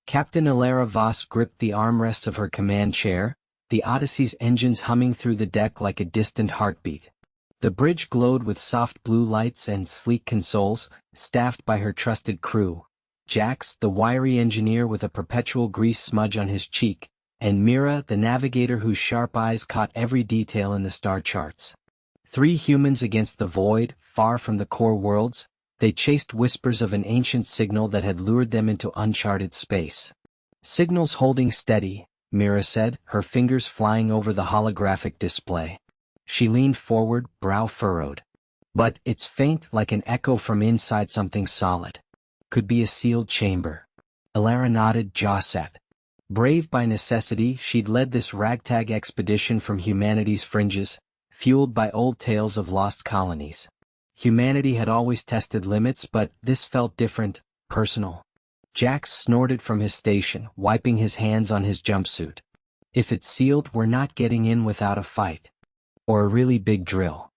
Captain Alara Voss gripped the armrests of her command chair, the Odyssey's engines humming through the deck like a distant heartbeat. The bridge glowed with soft blue lights and sleek consoles, staffed by her trusted crew. Jax, the wiry engineer with a perpetual grease smudge on his cheek, and Mira, the navigator whose sharp eyes caught every detail in the star charts. 3 humans against the void, far from the core worlds, they chased whispers of an ancient signal that had lured them into uncharted space. "Signal's holding steady," Mira said, her fingers flying over the holographic display. She leaned forward, brow furrowed. "But it's faint, like an echo from inside something solid. Could be a sealed chamber." Alara nodded, jaw set. Brave by necessity, she'd led this ragtag expedition from humanity's fringes, fueled by old tales of lost colonies. Humanity had always tested limits, but this felt different, personal. Jax snorted from his station, wiping his hands on his jumpsuit. "If it's sealed, we're not getting in without a fight. Or a really big drill."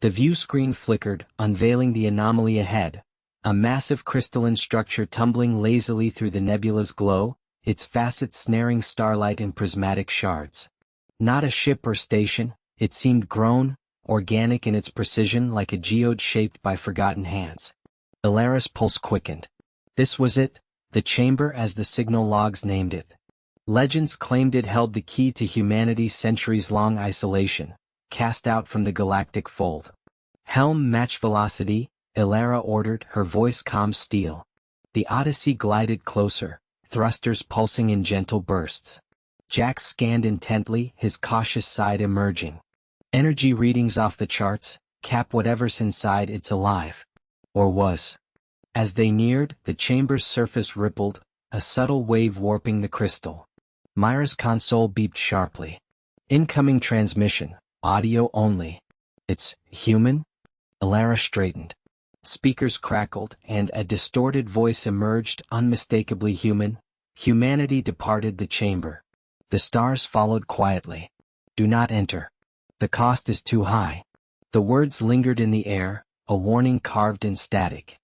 The view screen flickered, unveiling the anomaly ahead, a massive crystalline structure tumbling lazily through the nebula's glow, its facets snaring starlight in prismatic shards. Not a ship or station, it seemed grown, organic in its precision, like a geode shaped by forgotten hands. Alara's pulse quickened. This was it, the chamber as the signal logs named it. Legends claimed it held the key to humanity's centuries-long isolation, cast out from the galactic fold. "Helm match velocity," Alara ordered, her voice calm steel. The Odyssey glided closer, thrusters pulsing in gentle bursts. Jax scanned intently, his cautious side emerging. "Energy readings off the charts, Cap, whatever's inside, it's alive." Or was. As they neared, the chamber's surface rippled, a subtle wave warping the crystal. Myra's console beeped sharply. "Incoming transmission, audio only." "It's human?" Alara straightened. Speakers crackled, and a distorted voice emerged, unmistakably human. Humanity departed the chamber. The stars followed quietly. "Do not enter. The cost is too high." The words lingered in the air, a warning carved in static.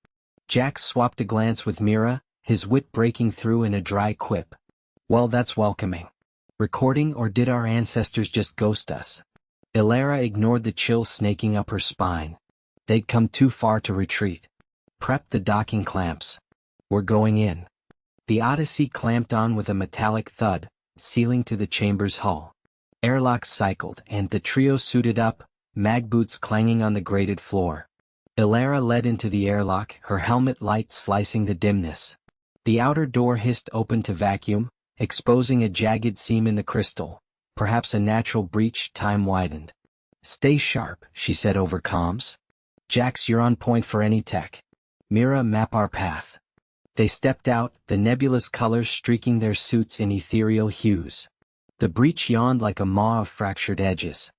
Jax swapped a glance with Mira, his wit breaking through in a dry quip. "Well, that's welcoming. Recording, or did our ancestors just ghost us?" Alara ignored the chill snaking up her spine. They'd come too far to retreat. "Prep the docking clamps. We're going in." The Odyssey clamped on with a metallic thud, sealing to the chamber's hull. Airlocks cycled, and the trio suited up, mag boots clanging on the grated floor. Alara led into the airlock, her helmet light slicing the dimness. The outer door hissed open to vacuum, exposing a jagged seam in the crystal, perhaps a natural breach time widened. "Stay sharp," she said over comms. "Jax, you're on point for any tech. Mira, map our path." They stepped out, the nebulous colors streaking their suits in ethereal hues. The breach yawned like a maw of fractured edges.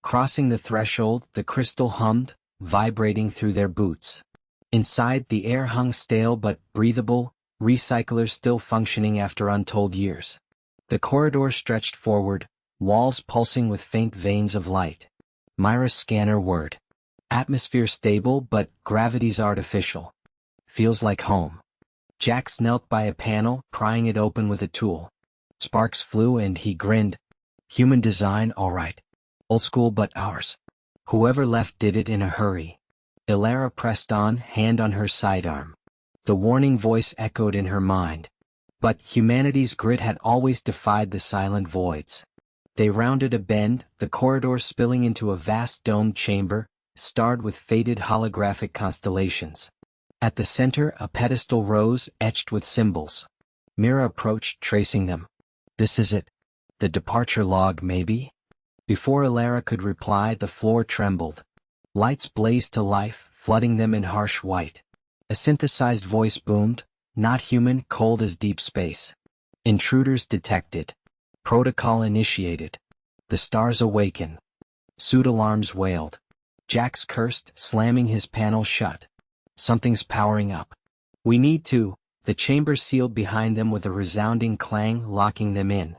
Crossing the threshold, the crystal hummed, vibrating through their boots. Inside, the air hung stale but breathable, recyclers still functioning after untold years. The corridor stretched forward, walls pulsing with faint veins of light. Myra's scanner whirred. "Atmosphere stable, but gravity's artificial. Feels like home." Jax knelt by a panel, prying it open with a tool. Sparks flew and he grinned. "Human design, all right. Old school but ours. Whoever left did it in a hurry." Alara pressed on, hand on her sidearm. The warning voice echoed in her mind. But humanity's grit had always defied the silent voids. They rounded a bend, the corridor spilling into a vast domed chamber, starred with faded holographic constellations. At the center, a pedestal rose, etched with symbols. Mira approached, tracing them. "This is it. The departure log, maybe?" Before Alara could reply, the floor trembled. Lights blazed to life, flooding them in harsh white. A synthesized voice boomed, "Not human, cold as deep space. Intruders detected. Protocol initiated. The stars awaken." Suit alarms wailed. Jax cursed, slamming his panel shut. "Something's powering up. We need to." The chamber sealed behind them with a resounding clang, locking them in.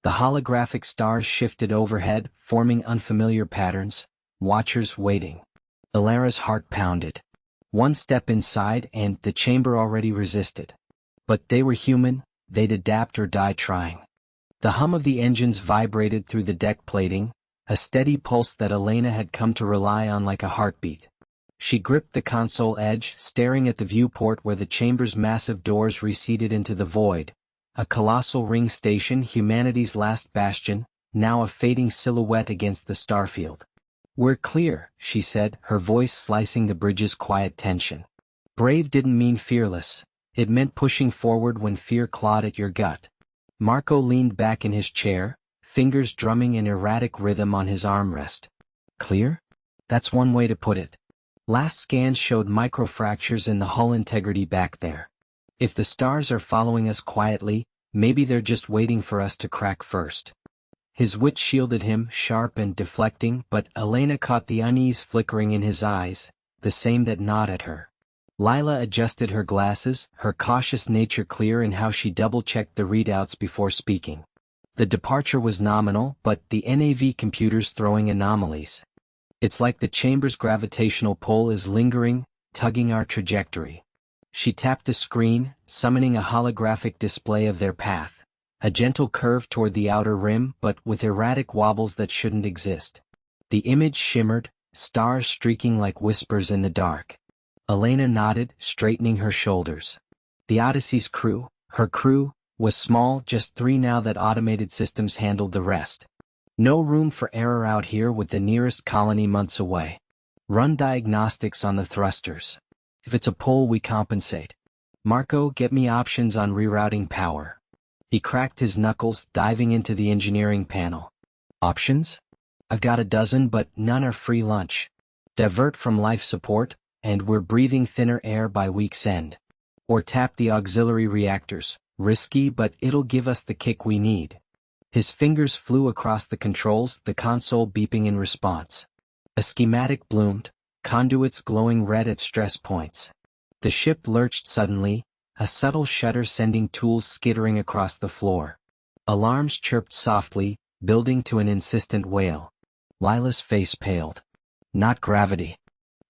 The holographic stars shifted overhead, forming unfamiliar patterns, watchers waiting. Alara's heart pounded. One step inside and the chamber already resisted. But they were human, they'd adapt or die trying. The hum of the engines vibrated through the deck plating, a steady pulse that Elena had come to rely on like a heartbeat. She gripped the console edge, staring at the viewport where the chamber's massive doors receded into the void. A colossal ring station, humanity's last bastion, now a fading silhouette against the starfield. "We're clear," she said, her voice slicing the bridge's quiet tension. Brave didn't mean fearless. It meant pushing forward when fear clawed at your gut. Marco leaned back in his chair, fingers drumming in erratic rhythm on his armrest. "Clear? That's one way to put it. Last scans showed microfractures in the hull integrity back there. If the stars are following us quietly, maybe they're just waiting for us to crack first." His wit shielded him, sharp and deflecting, but Elena caught the unease flickering in his eyes, the same that gnawed at her. Lila adjusted her glasses, her cautious nature clear in how she double-checked the readouts before speaking. The departure was nominal, but the NAV computer's throwing anomalies. "It's like the chamber's gravitational pull is lingering, tugging our trajectory." She tapped a screen, summoning a holographic display of their path. A gentle curve toward the outer rim, but with erratic wobbles that shouldn't exist. The image shimmered, stars streaking like whispers in the dark. Elena nodded, straightening her shoulders. The Odyssey's crew, her crew, was small, just 3 now that automated systems handled the rest. No room for error out here with the nearest colony months away. Run diagnostics on the thrusters. If it's a pull, we compensate. Marco, get me options on rerouting power. He cracked his knuckles, diving into the engineering panel. Options? I've got a dozen, but none are free lunch. Divert from life support, and we're breathing thinner air by week's end. Or tap the auxiliary reactors. Risky, but it'll give us the kick we need. His fingers flew across the controls, the console beeping in response. A schematic bloomed, conduits glowing red at stress points. The ship lurched suddenly, a subtle shudder sending tools skittering across the floor. Alarms chirped softly, building to an insistent wail. Lila's face paled. Not gravity.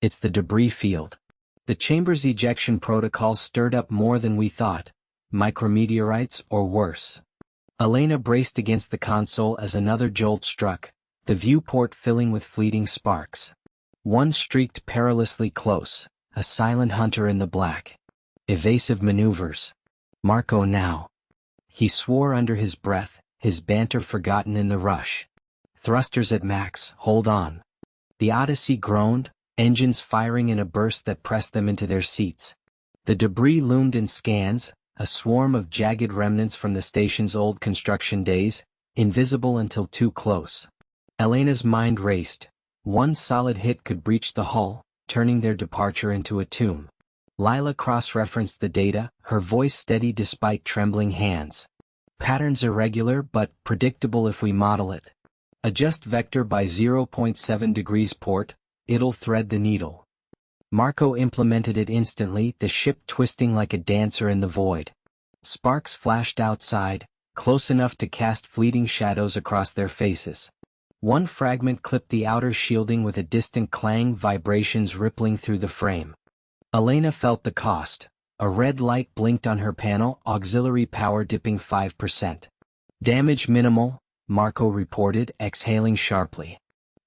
It's the debris field. The chamber's ejection protocols stirred up more than we thought. Micrometeorites or worse. Elena braced against the console as another jolt struck, the viewport filling with fleeting sparks. One streaked perilously close, a silent hunter in the black. Evasive maneuvers. Marco now. He swore under his breath, his banter forgotten in the rush. Thrusters at max, hold on. The Odyssey groaned, engines firing in a burst that pressed them into their seats. The debris loomed in scans, a swarm of jagged remnants from the station's old construction days, invisible until too close. Elena's mind raced. One solid hit could breach the hull, turning their departure into a tomb. Lila cross-referenced the data, her voice steady despite trembling hands. Patterns irregular but predictable if we model it. Adjust vector by 0.7 degrees port, it'll thread the needle. Marco implemented it instantly, the ship twisting like a dancer in the void. Sparks flashed outside, close enough to cast fleeting shadows across their faces. One fragment clipped the outer shielding with a distant clang, vibrations rippling through the frame. Elena felt the cost. A red light blinked on her panel, auxiliary power dipping 5%. Damage minimal, Marco reported, exhaling sharply.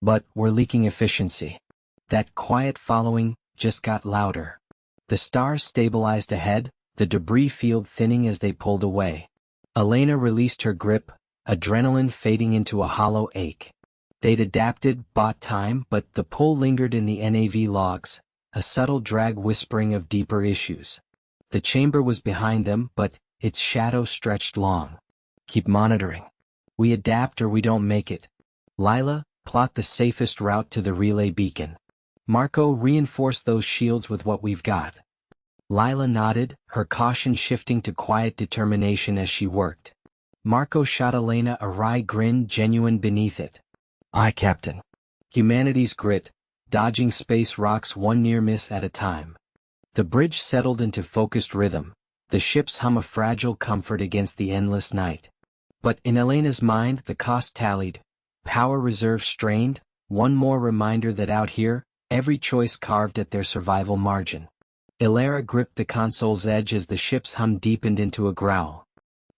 But we're leaking efficiency. That quiet following just got louder. The stars stabilized ahead, the debris field thinning as they pulled away. Elena released her grip, adrenaline fading into a hollow ache. They'd adapted, bought time, but the pull lingered in the NAV logs, a subtle drag whispering of deeper issues. The chamber was behind them, but its shadow stretched long. Keep monitoring. We adapt or we don't make it. Lila, plot the safest route to the relay beacon. Marco, reinforce those shields with what we've got. Lila nodded, her caution shifting to quiet determination as she worked. Marco shot Elena a wry grin, genuine beneath it. Aye, Captain. Humanity's grit, dodging space rocks one near miss at a time. The bridge settled into focused rhythm, the ship's hum a fragile comfort against the endless night. But in Elena's mind the cost tallied, power reserve strained, one more reminder that out here, every choice carved at their survival margin. Ilera gripped the console's edge as the ship's hum deepened into a growl.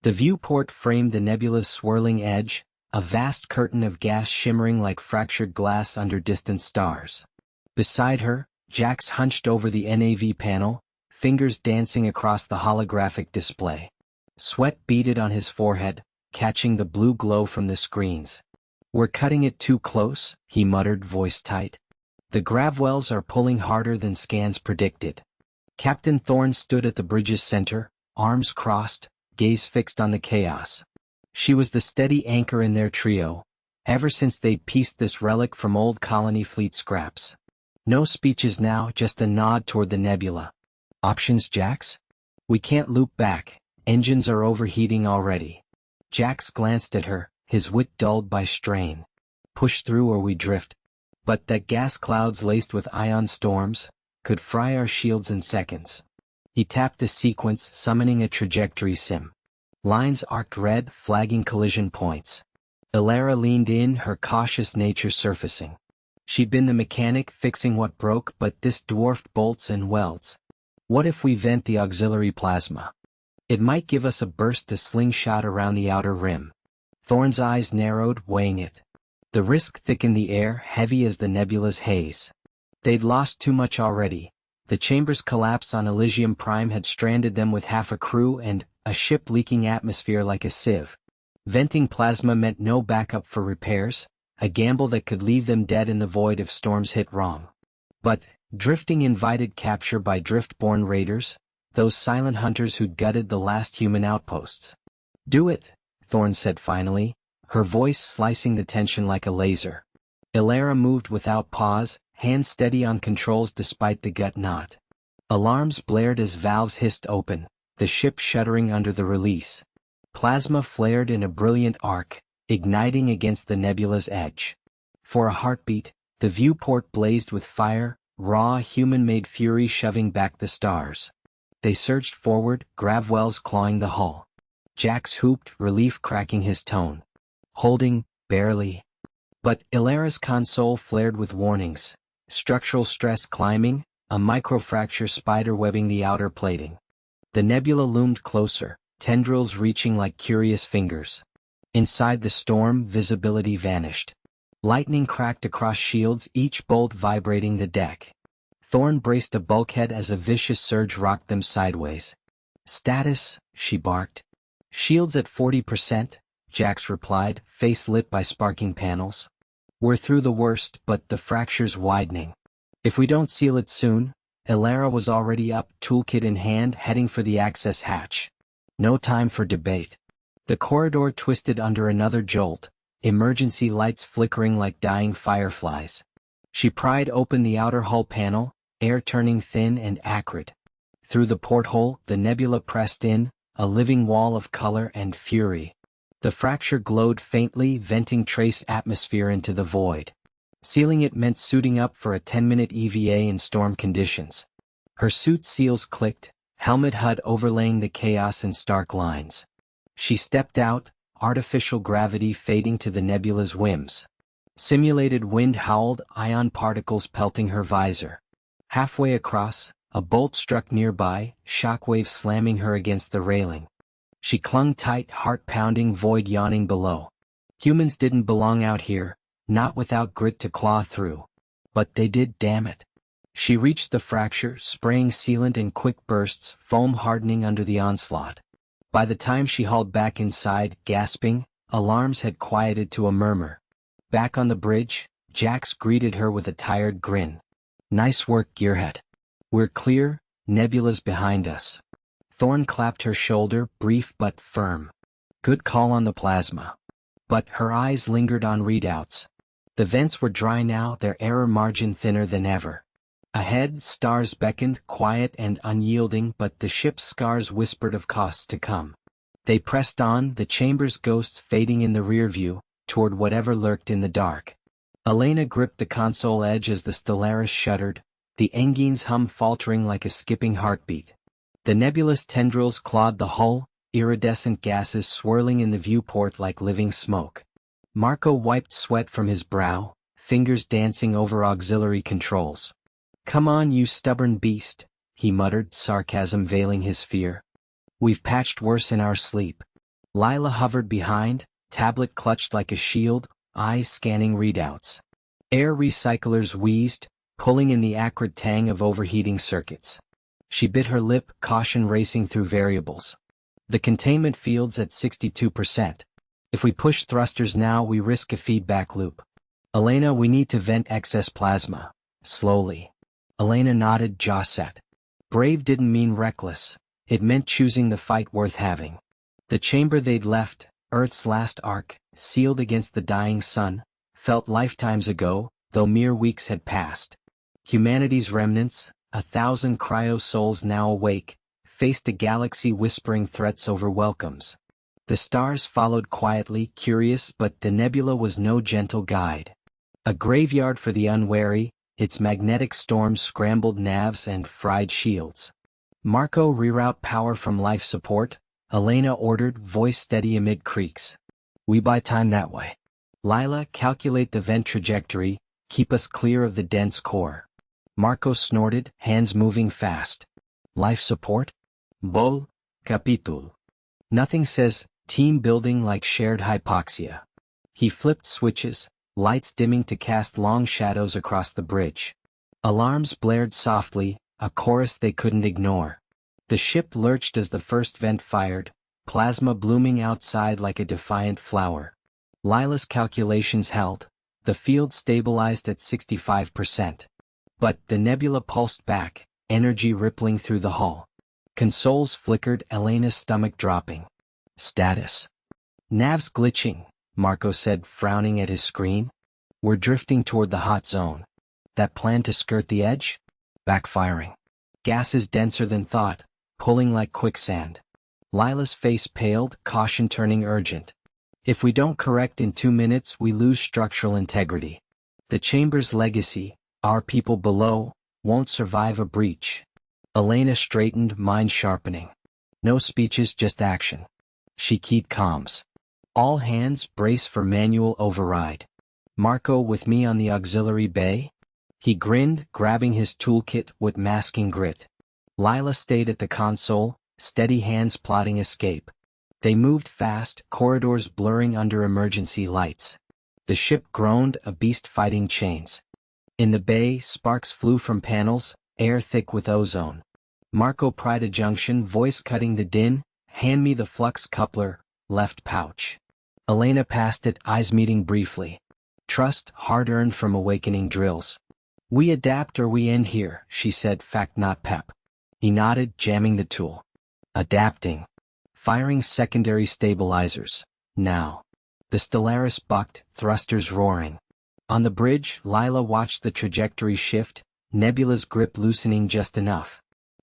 The viewport framed the nebula's swirling edge, a vast curtain of gas shimmering like fractured glass under distant stars. Beside her, Jax hunched over the NAV panel, fingers dancing across the holographic display. Sweat beaded on his forehead, catching the blue glow from the screens. "We're cutting it too close," he muttered, voice tight. "The gravwells are pulling harder than scans predicted." Captain Thorne stood at the bridge's center, arms crossed, gaze fixed on the chaos. She was the steady anchor in their trio, ever since they'd pieced this relic from old colony fleet scraps. No speeches now, just a nod toward the nebula. "Options, Jax? We can't loop back, engines are overheating already." Jax glanced at her, his wit dulled by strain. "Push through or we drift." But that gas clouds laced with ion storms could fry our shields in seconds. He tapped a sequence, summoning a trajectory sim. Lines arced red, flagging collision points. Elara leaned in, her cautious nature surfacing. She'd been the mechanic fixing what broke, but this dwarfed bolts and welds. "What if we vent the auxiliary plasma? It might give us a burst to slingshot around the outer rim." Thorne's eyes narrowed, weighing it. The risk thickened the air, heavy as the nebula's haze. They'd lost too much already. The chamber's collapse on Elysium Prime had stranded them with half a crew and a ship leaking atmosphere like a sieve. Venting plasma meant no backup for repairs, a gamble that could leave them dead in the void if storms hit wrong. But drifting invited capture by driftborn raiders, those silent hunters who'd gutted the last human outposts. "Do it," Thorne said finally, her voice slicing the tension like a laser. Elara moved without pause, hands steady on controls despite the gut knot. Alarms blared as valves hissed open, the ship shuddering under the release. Plasma flared in a brilliant arc, igniting against the nebula's edge. For a heartbeat, the viewport blazed with fire, raw human-made fury shoving back the stars. They surged forward, gravwells clawing the hull. Jax hooped, relief cracking his tone. "Holding, barely." But Elara's console flared with warnings. Structural stress climbing, a microfracture spiderwebbing the outer plating. The nebula loomed closer, tendrils reaching like curious fingers. Inside the storm, visibility vanished. Lightning cracked across shields, each bolt vibrating the deck. Thorne braced a bulkhead as a vicious surge rocked them sideways. "Status," she barked. "Shields at 40%, Jax replied, face lit by sparking panels. "We're through the worst, but the fracture's widening. If we don't seal it soon." Elara was already up, toolkit in hand, heading for the access hatch. No time for debate. The corridor twisted under another jolt, emergency lights flickering like dying fireflies. She pried open the outer hull panel, air turning thin and acrid. Through the porthole, the nebula pressed in, a living wall of color and fury. The fracture glowed faintly, venting trace atmosphere into the void. Sealing it meant suiting up for a 10-minute EVA in storm conditions. Her suit seals clicked, helmet HUD overlaying the chaos in stark lines. She stepped out, artificial gravity fading to the nebula's whims. Simulated wind howled, ion particles pelting her visor. Halfway across, a bolt struck nearby, shockwave slamming her against the railing. She clung tight, heart pounding, void yawning below. Humans didn't belong out here, not without grit to claw through. But they did, damn it. She reached the fracture, spraying sealant in quick bursts, foam hardening under the onslaught. By the time she hauled back inside, gasping, alarms had quieted to a murmur. Back on the bridge, Jax greeted her with a tired grin. "Nice work, gearhead. We're clear, nebula's behind us." Thorne clapped her shoulder, brief but firm. "Good call on the plasma." But her eyes lingered on readouts. The vents were dry now, their error margin thinner than ever. Ahead, stars beckoned, quiet and unyielding, but the ship's scars whispered of costs to come. They pressed on, the chamber's ghosts fading in the rear view, toward whatever lurked in the dark. Elena gripped the console edge as the Stellaris shuddered, the engine's hum faltering like a skipping heartbeat. The nebulous tendrils clawed the hull, iridescent gases swirling in the viewport like living smoke. Marco wiped sweat from his brow, fingers dancing over auxiliary controls. "Come on, you stubborn beast," he muttered, sarcasm veiling his fear. "We've patched worse in our sleep." Lila hovered behind, tablet clutched like a shield, eyes scanning readouts. Air recyclers wheezed, pulling in the acrid tang of overheating circuits. She bit her lip, caution racing through variables. The containment field's at 62%. If we push thrusters now, we risk a feedback loop. Elena, we need to vent excess plasma. Slowly. Elena nodded, jaw set. Brave didn't mean reckless. It meant choosing the fight worth having. The chamber they'd left, Earth's last ark, sealed against the dying sun, felt lifetimes ago, though mere weeks had passed. Humanity's remnants, 1,000 cryo-souls now awake, faced a galaxy whispering threats over welcomes. The stars followed quietly, curious, but the nebula was no gentle guide. A graveyard for the unwary, its magnetic storms scrambled navs and fried shields. Marco, reroute power from life support, Elena ordered, voice steady amid creaks. We buy time that way. Lila, calculate the vent trajectory, keep us clear of the dense core. Marco snorted, hands moving fast. Life support? Bol, capitul. Nothing says team building like shared hypoxia. He flipped switches, lights dimming to cast long shadows across the bridge. Alarms blared softly, a chorus they couldn't ignore. The ship lurched as the first vent fired, plasma blooming outside like a defiant flower. Lila's calculations held. The field stabilized at 65%. But the nebula pulsed back, energy rippling through the hull. Consoles flickered, Elena's stomach dropping. Status. Nav's glitching, Marco said, frowning at his screen. We're drifting toward the hot zone. That plan to skirt the edge? Backfiring. Gases denser than thought, pulling like quicksand. Lila's face paled, caution turning urgent. If we don't correct in 2 minutes, we lose structural integrity. The chamber's legacy, our people below, won't survive a breach. Elena straightened, mind sharpening. No speeches, just action. She keyed comms. All hands brace for manual override. Marco, with me on the auxiliary bay? He grinned, grabbing his toolkit with masking grit. Lila stayed at the console, steady hands plotting escape. They moved fast, corridors blurring under emergency lights. The ship groaned, a beast fighting chains. In the bay, sparks flew from panels, air thick with ozone. Marco pried a junction, voice cutting the din, hand me the flux coupler, left pouch. Elena passed it, eyes meeting briefly. Trust, hard-earned from awakening drills. We adapt or we end here, she said, fact not pep. He nodded, jamming the tool. Adapting. Firing secondary stabilizers. Now. The Stellaris bucked, thrusters roaring. On the bridge, Lila watched the trajectory shift, Nebula's grip loosening just enough.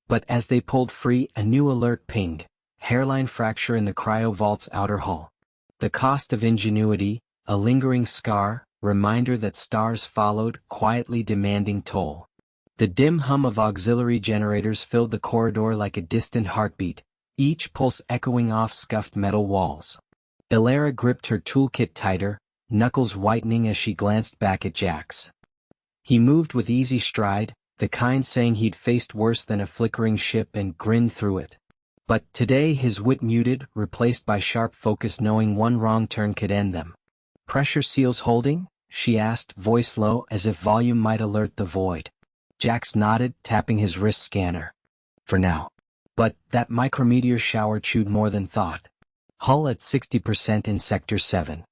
But as they pulled free, a new alert pinged. Hairline fracture in the cryovault's outer hull. The cost of ingenuity, a lingering scar, reminder that stars followed, quietly demanding toll. The dim hum of auxiliary generators filled the corridor like a distant heartbeat, each pulse echoing off scuffed metal walls. Ilera gripped her toolkit tighter, knuckles whitening as she glanced back at Jax. He moved with easy stride, the kind saying he'd faced worse than a flickering ship, and grinned through it. But today his wit muted, replaced by sharp focus, knowing one wrong turn could end them. Pressure seals holding? She asked, voice low, as if volume might alert the void. Jax nodded, tapping his wrist scanner. For now. But that micrometeor shower chewed more than thought. Hull at 60% in Sector 7.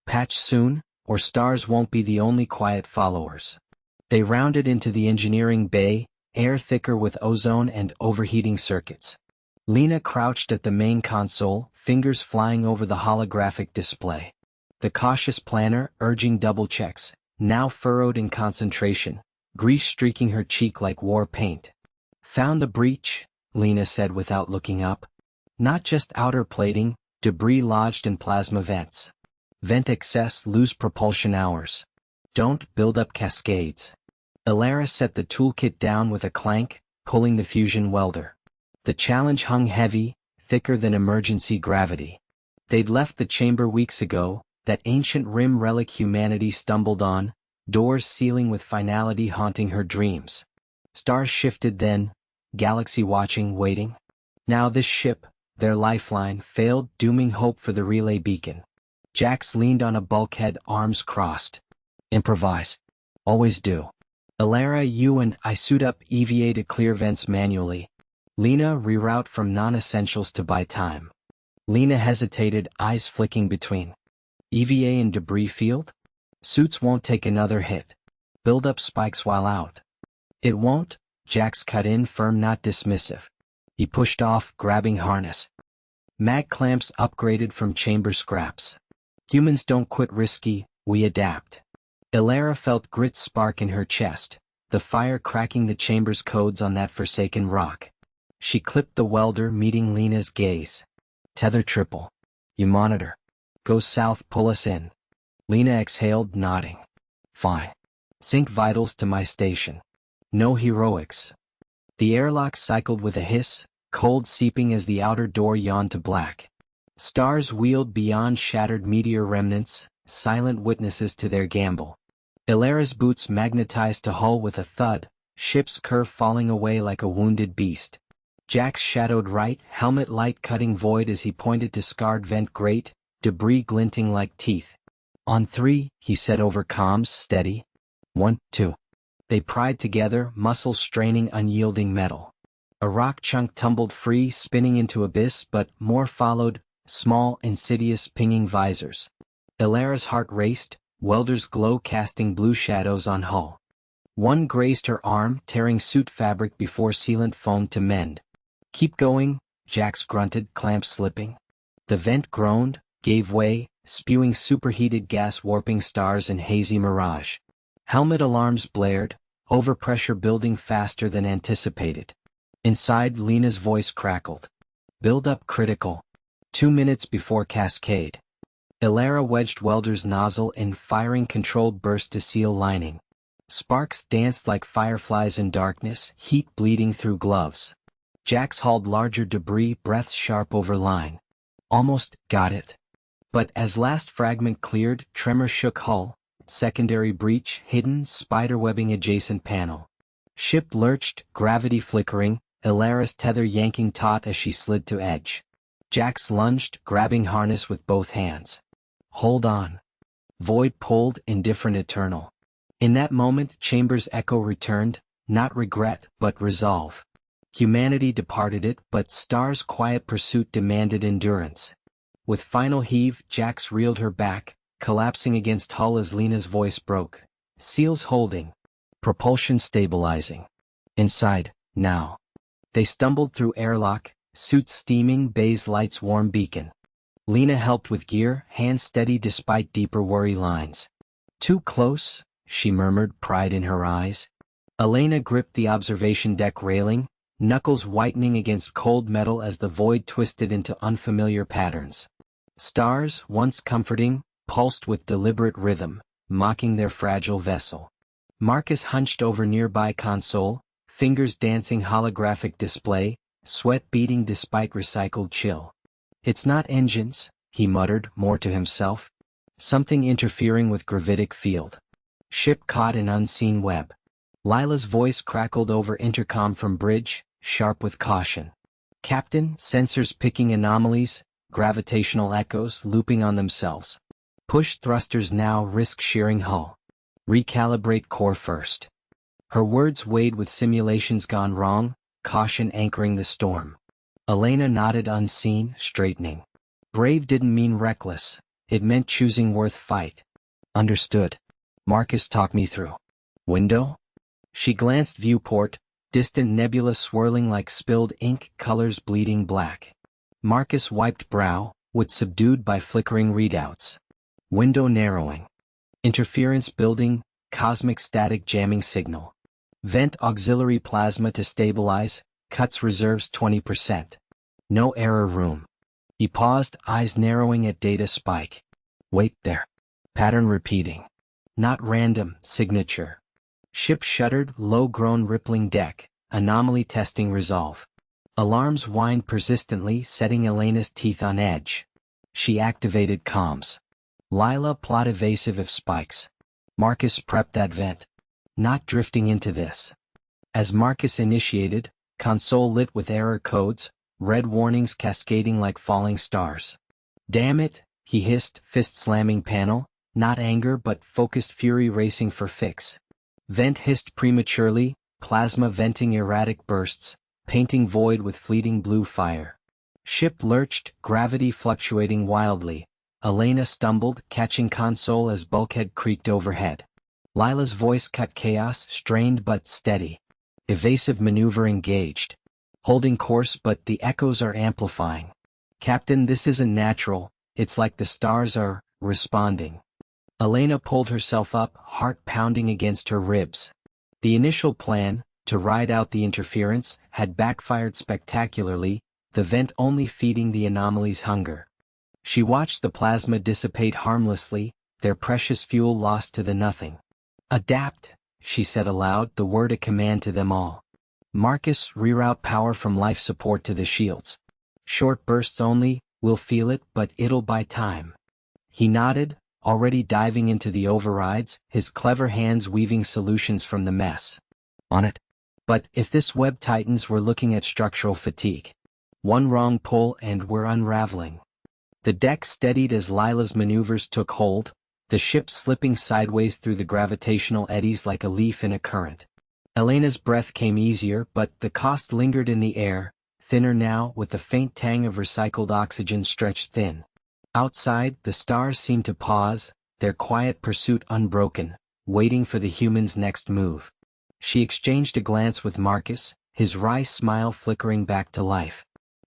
Patch soon, or stars won't be the only quiet followers. They rounded into the engineering bay, air thicker with ozone and overheating circuits. Lena crouched at the main console, fingers flying over the holographic display. The cautious planner, urging double checks, now furrowed in concentration, grease streaking her cheek like war paint. Found the breach, Lena said without looking up. Not just outer plating, debris lodged in plasma vents. Vent excess, lose propulsion hours. Don't build up cascades. Ilera set the toolkit down with a clank, pulling the fusion welder. The challenge hung heavy, thicker than emergency gravity. They'd left the chamber weeks ago, that ancient rim relic humanity stumbled on, doors sealing with finality haunting her dreams. Stars shifted then, galaxy watching, waiting. Now this ship, Their lifeline failed, dooming hope for the relay beacon. Jax leaned on a bulkhead, arms crossed. Improvise. Always do. Elara, you and I suit up EVA to clear vents manually. Lena, reroute from non-essentials to buy time. Lena hesitated, eyes flicking between EVA and debris field? Suits won't take another hit. Build up spikes while out. It won't, Jax cut in, firm, not dismissive. He pushed off, grabbing harness. Mag clamps upgraded from chamber scraps. Humans don't quit risky, we adapt. Elara felt grit spark in her chest, the fire cracking the chamber's codes on that forsaken rock. She clipped the welder, meeting Lena's gaze. Tether triple. You monitor. Go south, pull us in. Lena exhaled, nodding. Fine. Sync vitals to my station. No heroics. The airlock cycled with a hiss, cold seeping as the outer door yawned to black. Stars wheeled beyond shattered meteor remnants, silent witnesses to their gamble. Elara's boots magnetized to hull with a thud, ship's curve falling away like a wounded beast. Jax shadowed right, helmet light cutting void as he pointed to scarred vent grate, debris glinting like teeth. On 3, he said over comms, steady. 1, 2. They pried together, muscles straining unyielding metal. A rock chunk tumbled free, spinning into abyss, but more followed, small, insidious, pinging visors. Elara's heart raced, welder's glow casting blue shadows on hull. One grazed her arm, tearing suit fabric before sealant foamed to mend. Keep going, Jax grunted, clamps slipping. The vent groaned, gave way, spewing superheated gas, warping stars in hazy mirage. Helmet alarms blared, overpressure building faster than anticipated. Inside, Lena's voice crackled. Build up critical. 2 minutes before cascade. Elara wedged welder's nozzle in, firing controlled burst to seal lining. Sparks danced like fireflies in darkness, heat bleeding through gloves. Jax hauled larger debris, breath sharp over line. Almost got it. But as last fragment cleared, tremor shook hull, secondary breach, hidden, spiderwebbing adjacent panel. Ship lurched, gravity flickering, Elara's tether yanking taut as she slid to edge. Jax lunged, grabbing harness with both hands. Hold on. Void pulled, indifferent eternal. In that moment, Chamber's echo returned, not regret, but resolve. Humanity departed it, but Star's quiet pursuit demanded endurance. With final heave, Jax reeled her back, collapsing against hull as Lena's voice broke. Seals holding. Propulsion stabilizing. Inside, now. They stumbled through airlock, suits steaming, bays lights warm beacon. Lena helped with gear, hands steady despite deeper worry lines. Too close, she murmured, pride in her eyes. Elena gripped the observation deck railing, knuckles whitening against cold metal as the void twisted into unfamiliar patterns. Stars, once comforting, pulsed with deliberate rhythm, mocking their fragile vessel. Marcus hunched over nearby console, fingers dancing holographic display, sweat beading despite recycled chill. It's not engines, he muttered, more to himself. Something interfering with gravitic field. Ship caught in unseen web. Lila's voice crackled over intercom from bridge, sharp with caution. Captain, sensors picking anomalies, gravitational echoes looping on themselves. Push thrusters now, risk shearing hull. Recalibrate core first. Her words weighed with simulations gone wrong, caution anchoring the storm. Elena nodded unseen, straightening. Brave didn't mean reckless, it meant choosing worth fight. Understood. Marcus talked me through. Window? She glanced viewport, distant nebula swirling like spilled ink, colors bleeding black. Marcus wiped brow, wood subdued by flickering readouts. Window narrowing. Interference building, cosmic static jamming signal. Vent auxiliary plasma to stabilize, cuts reserves 20%. No error room. He paused, eyes narrowing at data spike. Wait there. Pattern repeating. Not random, signature. Ship shuddered, low-grown rippling deck, anomaly testing resolve. Alarms whined persistently, setting Elena's teeth on edge. She activated comms. Lila plot evasive if spikes. Marcus prepped that vent. Not drifting into this. As Marcus initiated, console lit with error codes, red warnings cascading like falling stars. "Damn it," he hissed, fist slamming panel, not anger but focused fury racing for fix. Vent hissed prematurely, plasma venting erratic bursts, painting void with fleeting blue fire. Ship lurched, gravity fluctuating wildly. Elena stumbled, catching console as bulkhead creaked overhead. Lila's voice cut chaos, strained but steady. "Evasive maneuver engaged. Holding course but the echoes are amplifying. Captain, this isn't natural, it's like the stars are responding." Elena pulled herself up, heart pounding against her ribs. The initial plan, to ride out the interference, had backfired spectacularly, the vent only feeding the anomaly's hunger. She watched the plasma dissipate harmlessly, their precious fuel lost to the nothing. "Adapt," she said aloud, the word a command to them all. "Marcus, reroute power from life support to the shields. Short bursts only, we'll feel it but it'll buy time." He nodded, already diving into the overrides, his clever hands weaving solutions from the mess. "On it." But if this web tightens, we're looking at structural fatigue. One wrong pull and we're unraveling. The deck steadied as Lila's maneuvers took hold, the ship slipping sideways through the gravitational eddies like a leaf in a current. Elena's breath came easier, but the cost lingered in the air, thinner now with the faint tang of recycled oxygen stretched thin. Outside, the stars seemed to pause, their quiet pursuit unbroken, waiting for the humans' next move. She exchanged a glance with Marcus, his wry smile flickering back to life.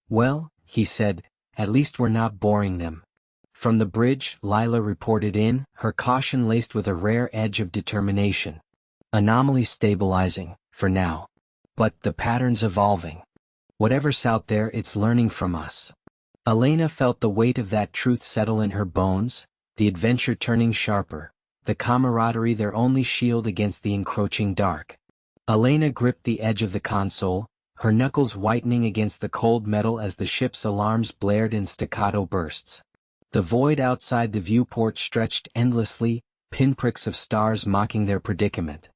"Well," he said, "at least we're not boring them." From the bridge, Lila reported in, her caution laced with a rare edge of determination. "Anomaly stabilizing, for now. But the pattern's evolving. Whatever's out there, it's learning from us." Elena felt the weight of that truth settle in her bones, the adventure turning sharper, the camaraderie their only shield against the encroaching dark. Elena gripped the edge of the console, her knuckles whitening against the cold metal as the ship's alarms blared in staccato bursts. The void outside the viewport stretched endlessly, pinpricks of stars mocking their predicament.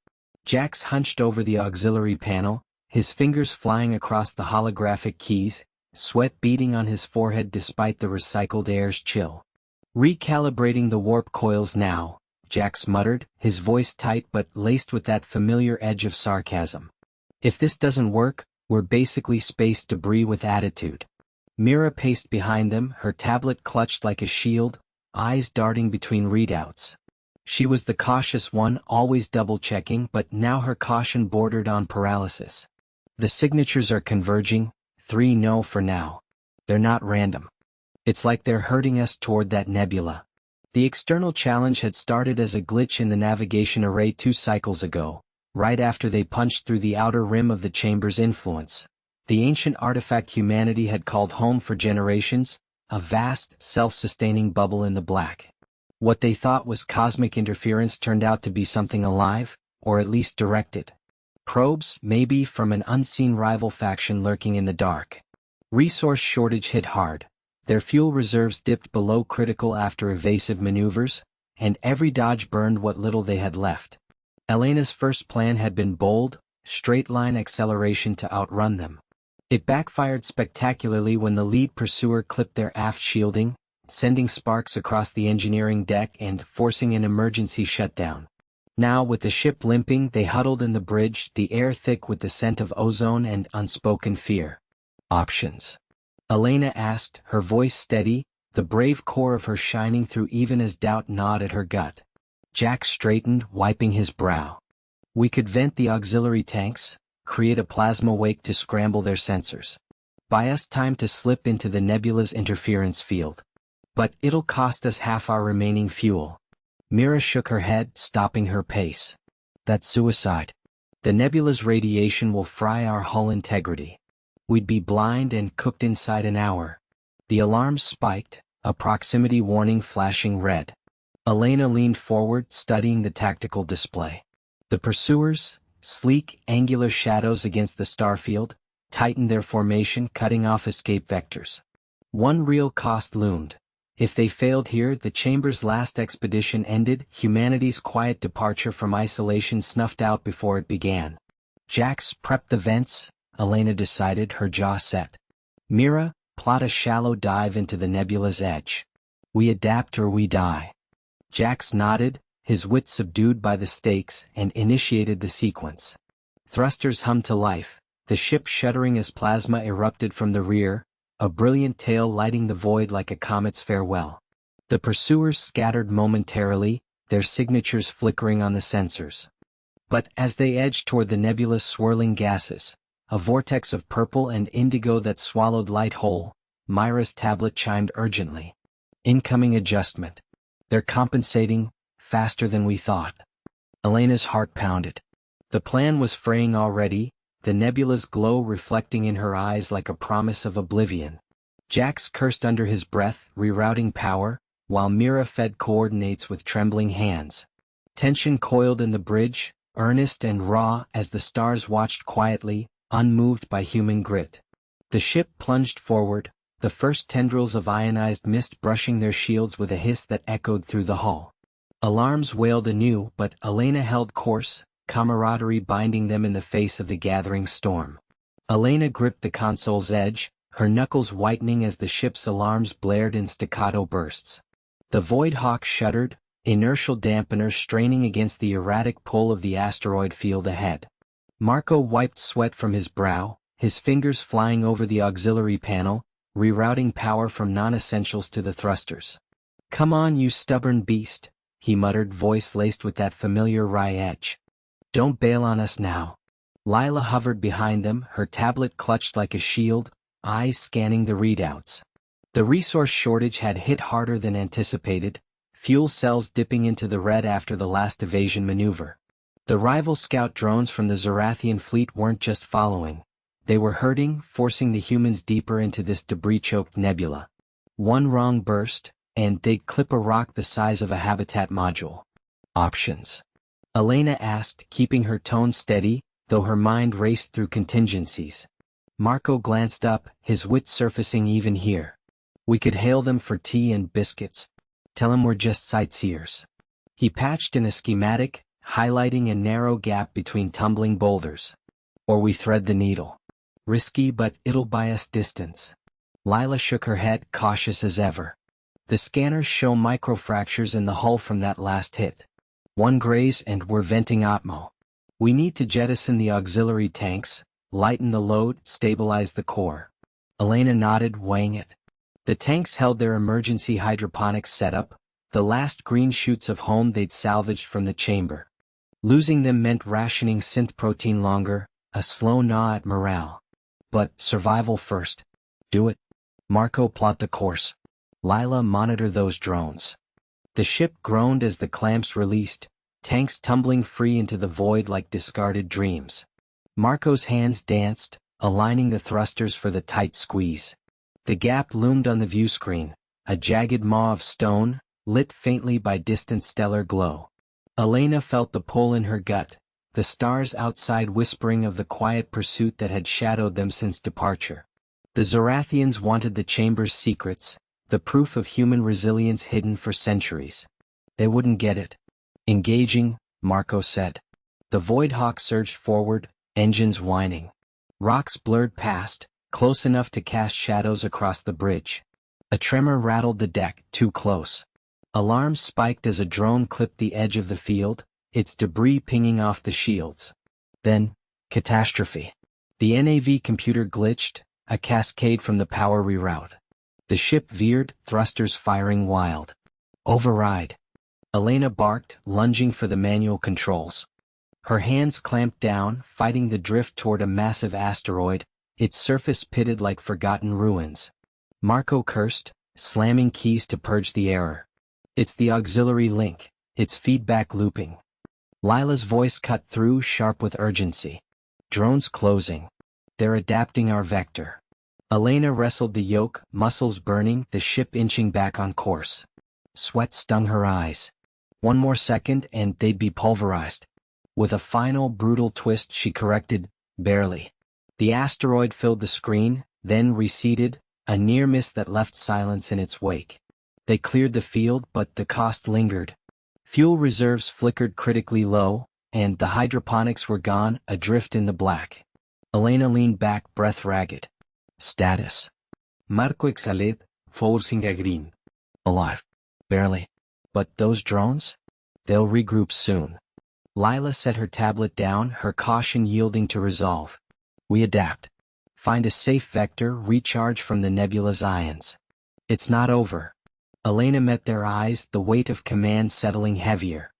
Jax hunched over the auxiliary panel, his fingers flying across the holographic keys, sweat beading on his forehead despite the recycled air's chill. "Recalibrating the warp coils now," Jax muttered, his voice tight but laced with that familiar edge of sarcasm. "If this doesn't work, we're basically space debris with attitude." Mira paced behind them, her tablet clutched like a shield, eyes darting between readouts. She was the cautious one, always double-checking, but now her caution bordered on paralysis. "The signatures are converging, 3 no for now. They're not random. It's like they're herding us toward that nebula." The external challenge had started as a glitch in the navigation array 2 cycles ago, right after they punched through the outer rim of the chamber's influence. The ancient artifact humanity had called home for generations, a vast, self-sustaining bubble in the black. What they thought was cosmic interference turned out to be something alive, or at least directed. Probes, maybe, from an unseen rival faction lurking in the dark. Resource shortage hit hard. Their fuel reserves dipped below critical after evasive maneuvers, and every dodge burned what little they had left. Elena's first plan had been bold, straight-line acceleration to outrun them. It backfired spectacularly when the lead pursuer clipped their aft shielding, sending sparks across the engineering deck and forcing an emergency shutdown. Now, with the ship limping, they huddled in the bridge, the air thick with the scent of ozone and unspoken fear. "Options?" Elena asked, her voice steady, the brave core of her shining through even as doubt gnawed at her gut. Jack straightened, wiping his brow. "We could vent the auxiliary tanks, create a plasma wake to scramble their sensors. Buy us time to slip into the nebula's interference field. But it'll cost us half our remaining fuel." Mira shook her head, stopping her pace. "That's suicide. The nebula's radiation will fry our hull integrity. We'd be blind and cooked inside an hour." The alarms spiked, a proximity warning flashing red. Elena leaned forward, studying the tactical display. The pursuers, sleek, angular shadows against the starfield, tightened their formation, cutting off escape vectors. One real cost loomed. If they failed here, the chamber's last expedition ended, humanity's quiet departure from isolation snuffed out before it began. "Jax, prep the vents," Elena decided, her jaw set. Mira, plot a shallow dive into the nebula's edge. We adapt or we die. Jax nodded, his wit subdued by the stakes, and initiated the sequence. Thrusters hummed to life, the ship shuddering as plasma erupted from the rear, a brilliant tail lighting the void like a comet's farewell. The pursuers scattered momentarily, their signatures flickering on the sensors. But as they edged toward the nebula's swirling gases, a vortex of purple and indigo that swallowed light whole, Myra's tablet chimed urgently. Incoming adjustment. They're compensating, faster than we thought. Elena's heart pounded. The plan was fraying already, the nebula's glow reflecting in her eyes like a promise of oblivion. Jax cursed under his breath, rerouting power, while Mira fed coordinates with trembling hands. Tension coiled in the bridge, earnest and raw as the stars watched quietly, unmoved by human grit. The ship plunged forward, the first tendrils of ionized mist brushing their shields with a hiss that echoed through the hull. Alarms wailed anew, but Elena held course, camaraderie binding them in the face of the gathering storm. Elena gripped the console's edge, her knuckles whitening as the ship's alarms blared in staccato bursts. The Void Hawk shuddered, inertial dampeners straining against the erratic pull of the asteroid field ahead. Marco wiped sweat from his brow, his fingers flying over the auxiliary panel, rerouting power from non-essentials to the thrusters. "Come on, you stubborn beast," he muttered, voice laced with that familiar wry edge. "Don't bail on us now." Lila hovered behind them, her tablet clutched like a shield, eyes scanning the readouts. The resource shortage had hit harder than anticipated, fuel cells dipping into the red after the last evasion maneuver. The rival scout drones from the Zorathian fleet weren't just following. They were herding, forcing the humans deeper into this debris-choked nebula. One wrong burst, and they'd clip a rock the size of a habitat module. Options? Elena asked, keeping her tone steady, though her mind raced through contingencies. Marco glanced up, his wit surfacing even here. "We could hail them for tea and biscuits. Tell them we're just sightseers." He patched in a schematic, highlighting a narrow gap between tumbling boulders. "Or we thread the needle. Risky, but it'll buy us distance." Lila shook her head, cautious as ever. "The scanners show microfractures in the hull from that last hit. One graze and we're venting Atmo. We need to jettison the auxiliary tanks, lighten the load, stabilize the core." Elena nodded, weighing it. The tanks held their emergency hydroponics setup, the last green shoots of home they'd salvaged from the chamber. Losing them meant rationing synth protein longer, a slow gnaw at morale. But survival first. "Do it." Marco, plot the course. Lila, monitor those drones. The ship groaned as the clamps released, tanks tumbling free into the void like discarded dreams. Marco's hands danced, aligning the thrusters for the tight squeeze. The gap loomed on the view screen, a jagged maw of stone, lit faintly by distant stellar glow. Elena felt the pull in her gut, the stars outside whispering of the quiet pursuit that had shadowed them since departure. The Zorathians wanted the chamber's secrets, the proof of human resilience hidden for centuries. They wouldn't get it. "Engaging," Marco said. The Void Hawk surged forward, engines whining. Rocks blurred past, close enough to cast shadows across the bridge. A tremor rattled the deck, too close. Alarms spiked as a drone clipped the edge of the field, its debris pinging off the shields. Then, catastrophe. The NAV computer glitched, a cascade from the power reroute. The ship veered, thrusters firing wild. "Override." Elena barked, lunging for the manual controls. Her hands clamped down, fighting the drift toward a massive asteroid, its surface pitted like forgotten ruins. Marco cursed, slamming keys to purge the error. "It's the auxiliary link, its feedback looping." Lila's voice cut through, sharp with urgency. "Drones closing. They're adapting our vector." Elena wrestled the yoke, muscles burning, the ship inching back on course. Sweat stung her eyes. One more second and they'd be pulverized. With a final brutal twist she corrected, barely. The asteroid filled the screen, then receded, a near miss that left silence in its wake. They cleared the field, but the cost lingered. Fuel reserves flickered critically low, and the hydroponics were gone, adrift in the black. Elena leaned back, breath ragged. "Status." Marco exhaled, forcing a grin. Alive. Barely. But those drones? They'll regroup soon. Lila set her tablet down, her caution yielding to resolve. We adapt. Find a safe vector, recharge from the nebula's ions. It's not over. Elena met their eyes, the weight of command settling heavier.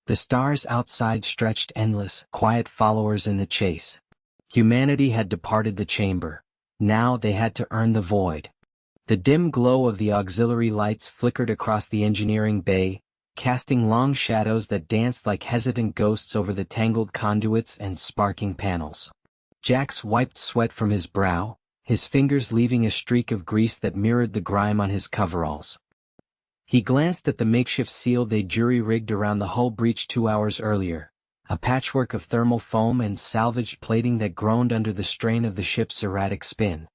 The stars outside stretched endless, quiet followers in the chase. Humanity had departed the chamber. Now they had to earn the void. The dim glow of the auxiliary lights flickered across the engineering bay, casting long shadows that danced like hesitant ghosts over the tangled conduits and sparking panels. Jax wiped sweat from his brow, his fingers leaving a streak of grease that mirrored the grime on his coveralls. He glanced at the makeshift seal they jury-rigged around the hull breach 2 hours earlier, a patchwork of thermal foam and salvaged plating that groaned under the strain of the ship's erratic spin.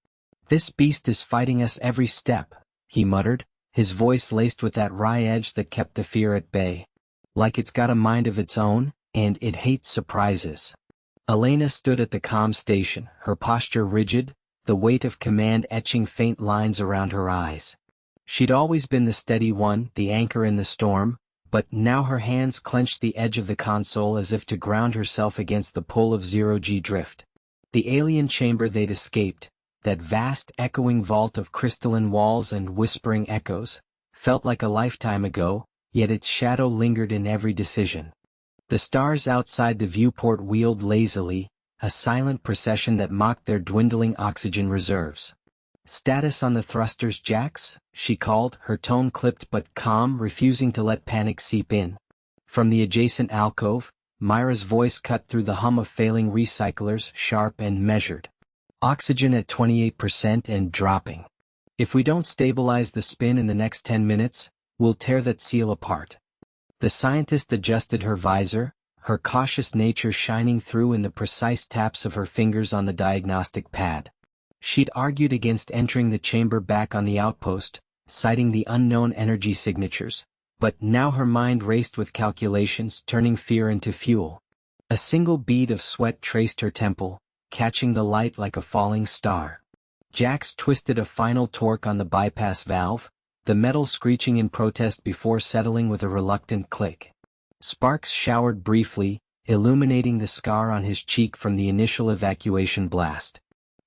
This beast is fighting us every step, he muttered, his voice laced with that wry edge that kept the fear at bay. Like it's got a mind of its own, and it hates surprises. Elena stood at the comm station, her posture rigid, the weight of command etching faint lines around her eyes. She'd always been the steady one, the anchor in the storm, but now her hands clenched the edge of the console as if to ground herself against the pull of zero-G drift. The alien chamber they'd escaped, that vast echoing vault of crystalline walls and whispering echoes, felt like a lifetime ago, yet its shadow lingered in every decision. The stars outside the viewport wheeled lazily, a silent procession that mocked their dwindling oxygen reserves. Status on the thrusters, Jax? She called, her tone clipped but calm, refusing to let panic seep in. From the adjacent alcove, Myra's voice cut through the hum of failing recyclers, sharp and measured. Oxygen at 28% and dropping. If we don't stabilize the spin in the next 10 minutes, we'll tear that seal apart. The scientist adjusted her visor, her cautious nature shining through in the precise taps of her fingers on the diagnostic pad. She'd argued against entering the chamber back on the outpost, citing the unknown energy signatures, but now her mind raced with calculations, turning fear into fuel. A single bead of sweat traced her temple, catching the light like a falling star. Jax twisted a final torque on the bypass valve, the metal screeching in protest before settling with a reluctant click. Sparks showered briefly, illuminating the scar on his cheek from the initial evacuation blast.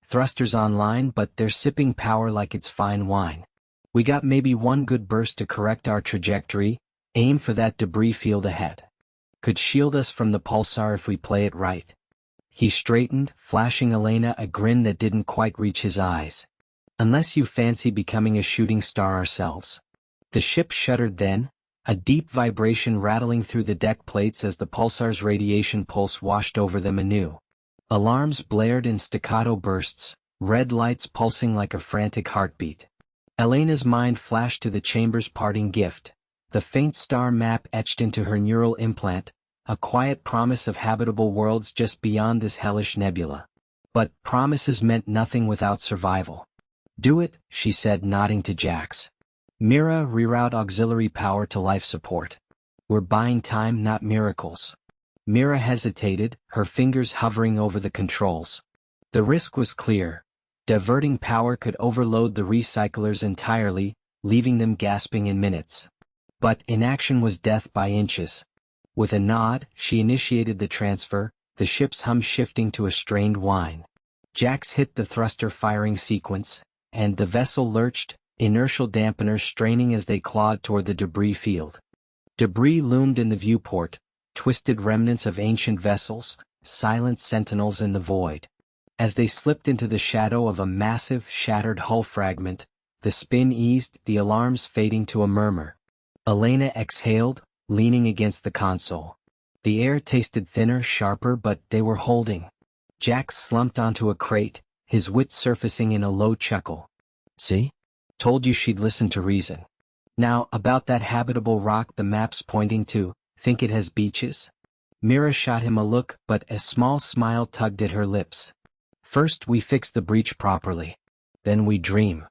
Thrusters online, but they're sipping power like it's fine wine. We got maybe one good burst to correct our trajectory, aim for that debris field ahead. Could shield us from the pulsar if we play it right. He straightened, flashing Elena a grin that didn't quite reach his eyes. Unless you fancy becoming a shooting star ourselves. The ship shuddered then, a deep vibration rattling through the deck plates as the pulsar's radiation pulse washed over them anew. Alarms blared in staccato bursts, red lights pulsing like a frantic heartbeat. Elena's mind flashed to the chamber's parting gift, the faint star map etched into her neural implant, a quiet promise of habitable worlds just beyond this hellish nebula. But promises meant nothing without survival. Do it, she said, nodding to Jax. Mira, reroute auxiliary power to life support. We're buying time, not miracles. Mira hesitated, her fingers hovering over the controls. The risk was clear. Diverting power could overload the recyclers entirely, leaving them gasping in minutes. But inaction was death by inches. With a nod, she initiated the transfer, the ship's hum shifting to a strained whine. Jax hit the thruster firing sequence, and the vessel lurched, inertial dampeners straining as they clawed toward the debris field. Debris loomed in the viewport, twisted remnants of ancient vessels, silent sentinels in the void. As they slipped into the shadow of a massive, shattered hull fragment, the spin eased, the alarms fading to a murmur. Elena exhaled, leaning against the console. The air tasted thinner, sharper, but they were holding. Jax slumped onto a crate, his wits surfacing in a low chuckle. See? Told you she'd listen to reason. Now, about that habitable rock the map's pointing to, think it has beaches? Mira shot him a look, but a small smile tugged at her lips. First we fix the breach properly. Then we dream.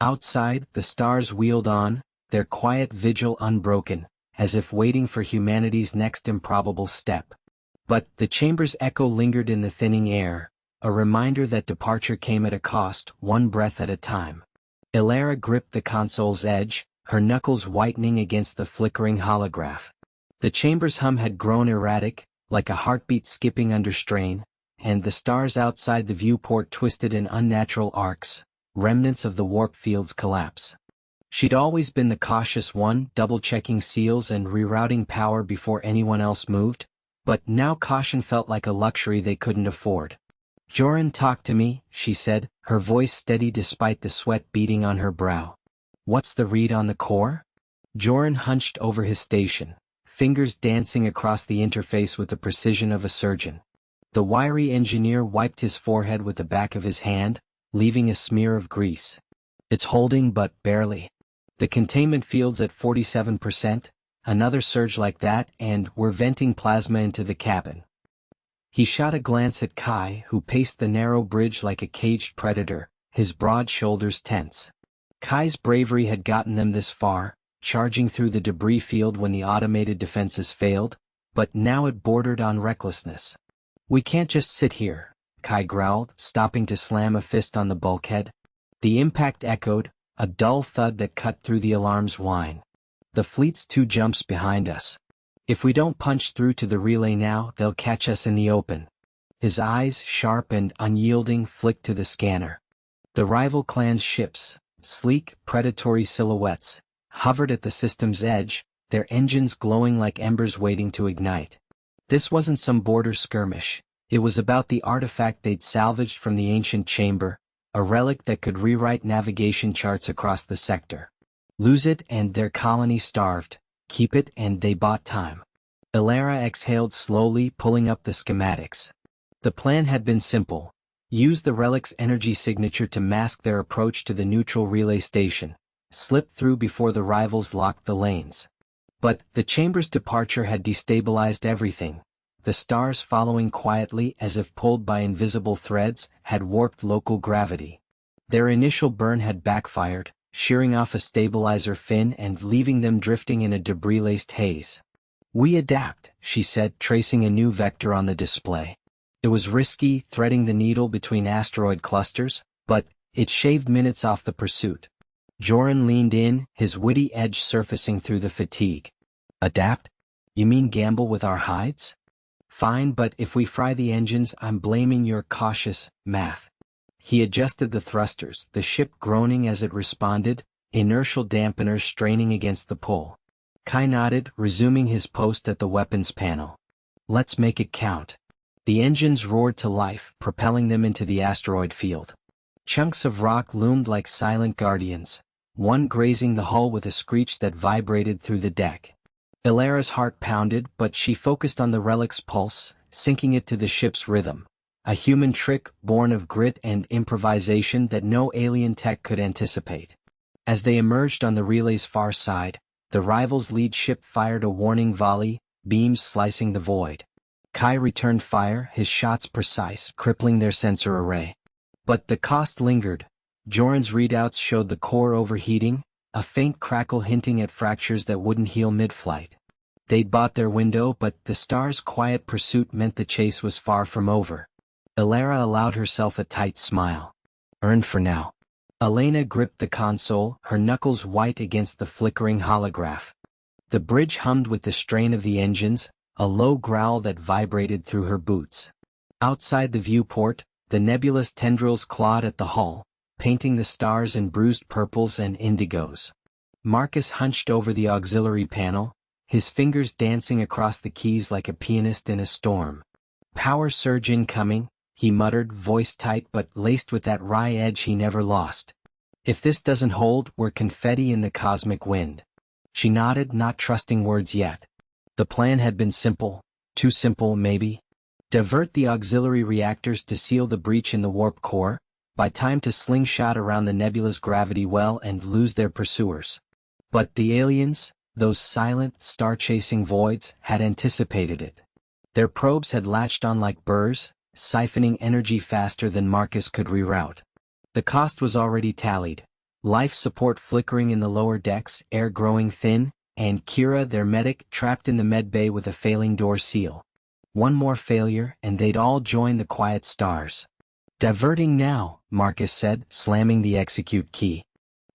Outside, the stars wheeled on, their quiet vigil unbroken, as if waiting for humanity's next improbable step. But the chamber's echo lingered in the thinning air, a reminder that departure came at a cost, one breath at a time. Ilara gripped the console's edge, her knuckles whitening against the flickering holograph. The chamber's hum had grown erratic, like a heartbeat skipping under strain, and the stars outside the viewport twisted in unnatural arcs, remnants of the warp field's collapse. She'd always been the cautious one, double-checking seals and rerouting power before anyone else moved, but now caution felt like a luxury they couldn't afford. "Joran, talk to me," she said, her voice steady despite the sweat beading on her brow. "What's the read on the core?" Joran hunched over his station, fingers dancing across the interface with the precision of a surgeon. The wiry engineer wiped his forehead with the back of his hand, leaving a smear of grease. "It's holding but barely. The containment field's at 47%, another surge like that and we're venting plasma into the cabin." He shot a glance at Kai, who paced the narrow bridge like a caged predator, his broad shoulders tense. Kai's bravery had gotten them this far, charging through the debris field when the automated defenses failed, but now it bordered on recklessness. "We can't just sit here," Kai growled, stopping to slam a fist on the bulkhead. The impact echoed, a dull thud that cut through the alarm's whine. "The fleet's 2 jumps behind us. If we don't punch through to the relay now, they'll catch us in the open." His eyes, sharp and unyielding, flicked to the scanner. The rival clan's ships, sleek, predatory silhouettes, hovered at the system's edge, their engines glowing like embers waiting to ignite. This wasn't some border skirmish. It was about the artifact they'd salvaged from the ancient chamber, a relic that could rewrite navigation charts across the sector. Lose it and their colony starved, keep it and they bought time. Ilara exhaled slowly, pulling up the schematics. The plan had been simple. Use the relic's energy signature to mask their approach to the neutral relay station, slip through before the rivals locked the lanes. But the chamber's departure had destabilized everything. The stars, following quietly as if pulled by invisible threads, had warped local gravity. Their initial burn had backfired, shearing off a stabilizer fin and leaving them drifting in a debris-laced haze. "We adapt," she said, tracing a new vector on the display. It was risky, threading the needle between asteroid clusters, but it shaved minutes off the pursuit. Joran leaned in, his witty edge surfacing through the fatigue. "Adapt? You mean gamble with our hides? Fine, but if we fry the engines, I'm blaming your cautious math." He adjusted the thrusters, the ship groaning as it responded, inertial dampeners straining against the pull. Kai nodded, resuming his post at the weapons panel. "Let's make it count." The engines roared to life, propelling them into the asteroid field. Chunks of rock loomed like silent guardians, one grazing the hull with a screech that vibrated through the deck. Ilara's heart pounded, but she focused on the relic's pulse, syncing it to the ship's rhythm. A human trick born of grit and improvisation that no alien tech could anticipate. As they emerged on the relay's far side, the rival's lead ship fired a warning volley, beams slicing the void. Kai returned fire, his shots precise, crippling their sensor array. But the cost lingered. Joran's readouts showed the core overheating, a faint crackle hinting at fractures that wouldn't heal mid-flight. They'd bought their window, but the star's quiet pursuit meant the chase was far from over. Ilara allowed herself a tight smile. "Earned for now." Elena gripped the console, her knuckles white against the flickering holograph. The bridge hummed with the strain of the engines, a low growl that vibrated through her boots. Outside the viewport, the nebulous tendrils clawed at the hull, painting the stars in bruised purples and indigos. Marcus hunched over the auxiliary panel, his fingers dancing across the keys like a pianist in a storm. "Power surge incoming," he muttered, voice tight but laced with that wry edge he never lost. "If this doesn't hold, we're confetti in the cosmic wind." She nodded, not trusting words yet. The plan had been simple, too simple maybe. Divert the auxiliary reactors to seal the breach in the warp core, buy time to slingshot around the nebula's gravity well and lose their pursuers. But the aliens, those silent, star-chasing voids, had anticipated it. Their probes had latched on like burrs, siphoning energy faster than Marcus could reroute. The cost was already tallied. Life support flickering in the lower decks, air growing thin, and Kira, their medic, trapped in the medbay with a failing door seal. One more failure, and they'd all join the quiet stars. "Diverting now," Marcus said, slamming the execute key.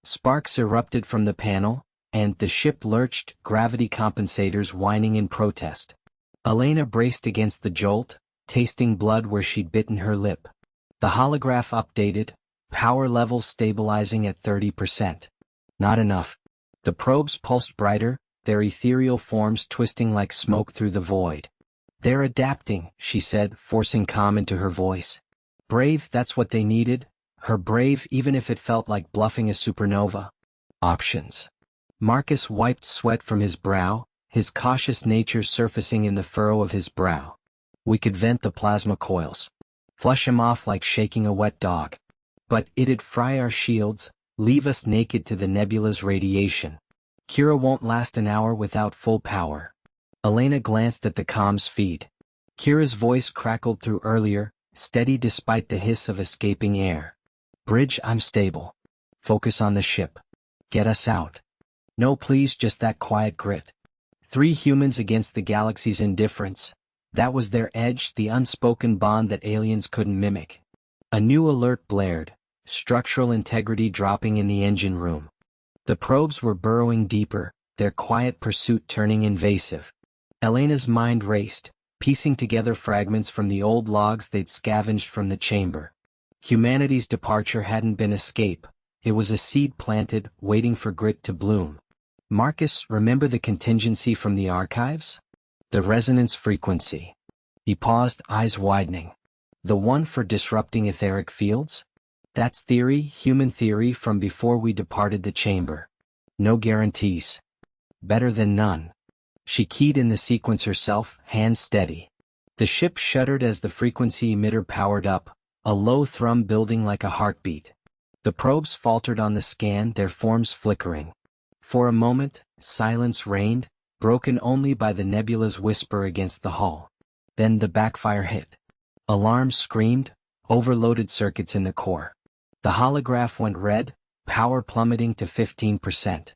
Sparks erupted from the panel, and the ship lurched, gravity compensators whining in protest. Elena braced against the jolt, tasting blood where she'd bitten her lip. The holograph updated, power levels stabilizing at 30%. Not enough. The probes pulsed brighter, their ethereal forms twisting like smoke through the void. "They're adapting," she said, forcing calm into her voice. Brave, that's what they needed. Her brave, even if it felt like bluffing a supernova. Options. Marcus wiped sweat from his brow, his cautious nature surfacing in the furrow of his brow. "We could vent the plasma coils. Flush him off like shaking a wet dog. But it'd fry our shields, leave us naked to the nebula's radiation. Kira won't last an hour without full power." Elena glanced at the comms feed. Kira's voice crackled through earlier, steady despite the hiss of escaping air. "Bridge, I'm stable. Focus on the ship. Get us out." "No please, just that quiet grit." 3 humans against the galaxy's indifference. That was their edge, the unspoken bond that aliens couldn't mimic. A new alert blared, structural integrity dropping in the engine room. The probes were burrowing deeper, their quiet pursuit turning invasive. Elena's mind raced, piecing together fragments from the old logs they'd scavenged from the chamber. Humanity's departure hadn't been escape, it was a seed planted, waiting for grit to bloom. "Marcus, remember the contingency from the archives? The resonance frequency." He paused, eyes widening. "The one for disrupting etheric fields? That's theory, human theory from before we departed the chamber. No guarantees. Better than none." She keyed in the sequence herself, hands steady. The ship shuddered as the frequency emitter powered up, a low thrum building like a heartbeat. The probes faltered on the scan, their forms flickering. For a moment, silence reigned, broken only by the nebula's whisper against the hull. Then the backfire hit. Alarms screamed, overloaded circuits in the core. The holograph went red, power plummeting to 15%.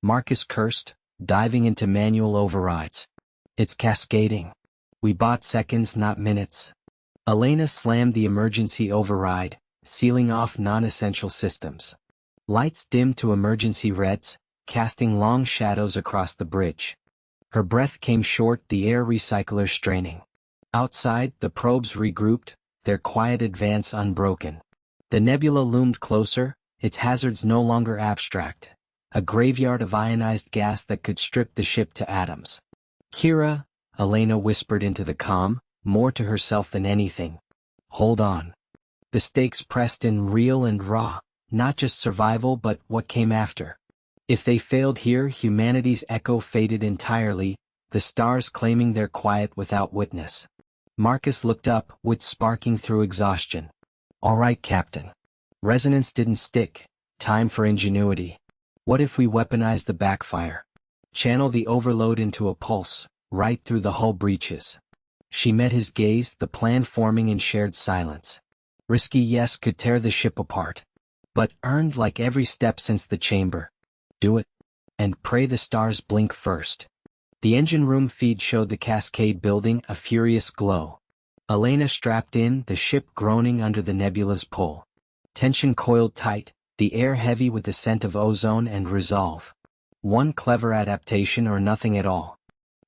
Marcus cursed, diving into manual overrides. "It's cascading. We bought seconds, not minutes." Elena slammed the emergency override, sealing off non-essential systems. Lights dimmed to emergency reds, casting long shadows across the bridge. Her breath came short, the air recycler straining. Outside, the probes regrouped, their quiet advance unbroken. The nebula loomed closer, its hazards no longer abstract. A graveyard of ionized gas that could strip the ship to atoms. "Kira," Elena whispered into the comm, more to herself than anything. "Hold on." The stakes pressed in, real and raw, not just survival but what came after. If they failed here, humanity's echo faded entirely, the stars claiming their quiet without witness. Marcus looked up, wit sparking through exhaustion. "All right, Captain. Resonance didn't stick. Time for ingenuity. What if we weaponize the backfire? Channel the overload into a pulse, right through the hull breaches." She met his gaze, the plan forming in shared silence. Risky, yes, could tear the ship apart. But earned like every step since the chamber. Do it. And pray the stars blink first. The engine room feed showed the cascade building, a furious glow. Elena strapped in, the ship groaning under the nebula's pull. Tension coiled tight, the air heavy with the scent of ozone and resolve. One clever adaptation or nothing at all.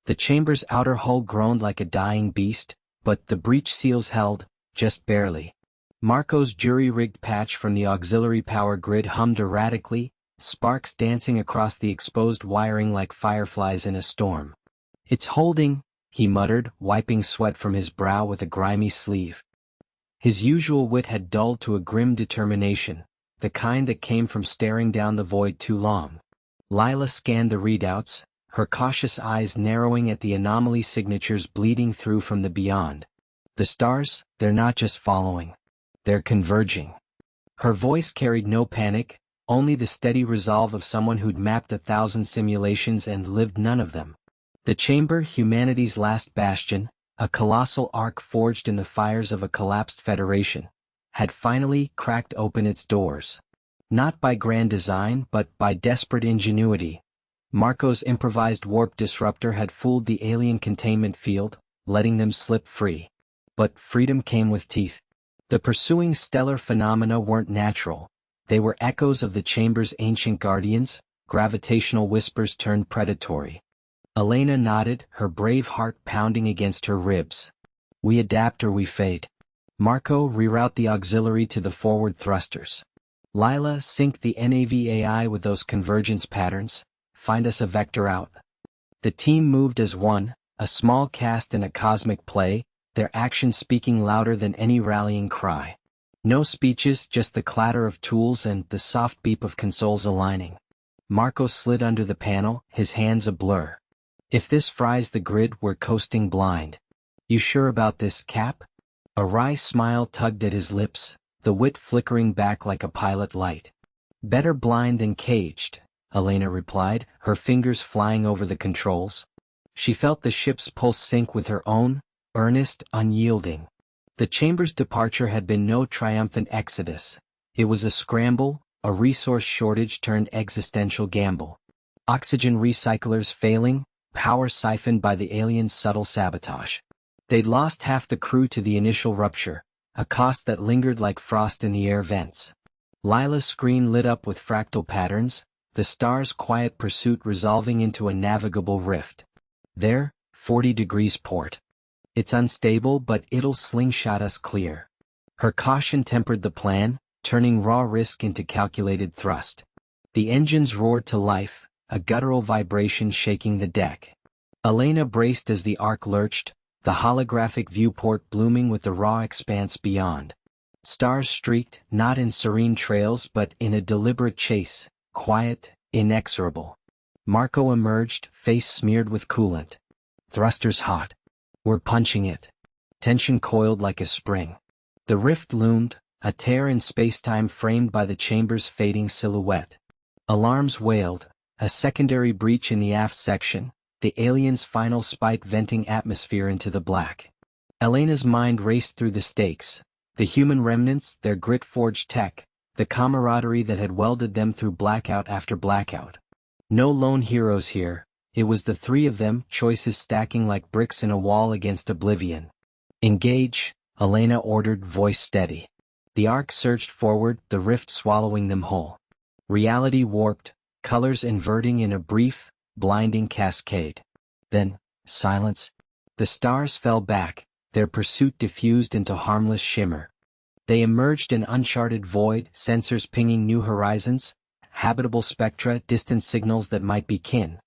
The chamber's outer hull groaned like a dying beast, but the breech seals held, just barely. Marco's jury-rigged patch from the auxiliary power grid hummed erratically, sparks dancing across the exposed wiring like fireflies in a storm. "It's holding," he muttered, wiping sweat from his brow with a grimy sleeve. His usual wit had dulled to a grim determination, the kind that came from staring down the void too long. Lila scanned the readouts, her cautious eyes narrowing at the anomaly signatures bleeding through from the beyond. "The stars, they're not just following. They're converging." Her voice carried no panic, only the steady resolve of someone who'd mapped 1,000 simulations and lived none of them. The chamber, humanity's last bastion, a colossal ark forged in the fires of a collapsed federation, had finally cracked open its doors. Not by grand design but by desperate ingenuity. Marco's improvised warp disruptor had fooled the alien containment field, letting them slip free. But freedom came with teeth. The pursuing stellar phenomena weren't natural. They were echoes of the chamber's ancient guardians, gravitational whispers turned predatory. Elena nodded, her brave heart pounding against her ribs. We adapt or we fade. Marco, reroute the auxiliary to the forward thrusters. Lila, sync the NAVAI with those convergence patterns, find us a vector out. The team moved as one, a small cast in a cosmic play, their actions speaking louder than any rallying cry. No speeches, just the clatter of tools and the soft beep of consoles aligning. Marco slid under the panel, his hands a blur. If this fries the grid, we're coasting blind. You sure about this, Cap? A wry smile tugged at his lips, the wit flickering back like a pilot light. Better blind than caged, Elena replied, her fingers flying over the controls. She felt the ship's pulse sync with her own, earnest, unyielding. The chamber's departure had been no triumphant exodus. It was a scramble, a resource shortage turned existential gamble. Oxygen recyclers failing, power siphoned by the aliens' subtle sabotage. They'd lost half the crew to the initial rupture, a cost that lingered like frost in the air vents. Lila's screen lit up with fractal patterns, the stars' quiet pursuit resolving into a navigable rift. There, 40 degrees port. It's unstable, but it'll slingshot us clear. Her caution tempered the plan, turning raw risk into calculated thrust. The engines roared to life, a guttural vibration shaking the deck. Elena braced as the arc lurched, the holographic viewport blooming with the raw expanse beyond. Stars streaked, not in serene trails but in a deliberate chase, quiet, inexorable. Marco emerged, face smeared with coolant. Thrusters hot. We're punching it. Tension coiled like a spring. The rift loomed, a tear in spacetime framed by the chamber's fading silhouette. Alarms wailed, a secondary breach in the aft section, the alien's final spite venting atmosphere into the black. Elena's mind raced through the stakes, the human remnants, their grit-forged tech, the camaraderie that had welded them through blackout after blackout. No lone heroes here, it was the three of them, choices stacking like bricks in a wall against oblivion. Engage, Elena ordered, voice steady. The arc surged forward, the rift swallowing them whole. Reality warped, colors inverting in a brief, blinding cascade. Then, silence. The stars fell back, their pursuit diffused into harmless shimmer. They emerged in uncharted void, sensors pinging new horizons, habitable spectra, distant signals that might be kin.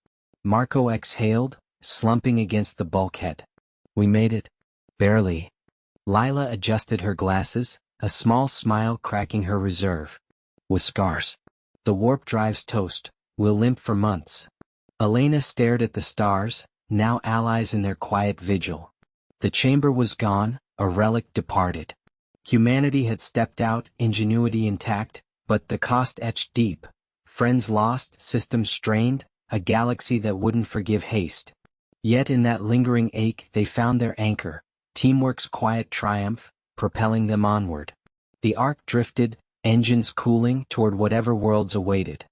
Marco exhaled, slumping against the bulkhead. We made it. Barely. Lila adjusted her glasses, a small smile cracking her reserve. With scars. The warp drive's toast, we'll limp for months. Elena stared at the stars, now allies in their quiet vigil. The chamber was gone, a relic departed. Humanity had stepped out, ingenuity intact, but the cost etched deep. Friends lost, systems strained, a galaxy that wouldn't forgive haste. Yet in that lingering ache they found their anchor, teamwork's quiet triumph, propelling them onward. The arc drifted, engines cooling, toward whatever worlds awaited.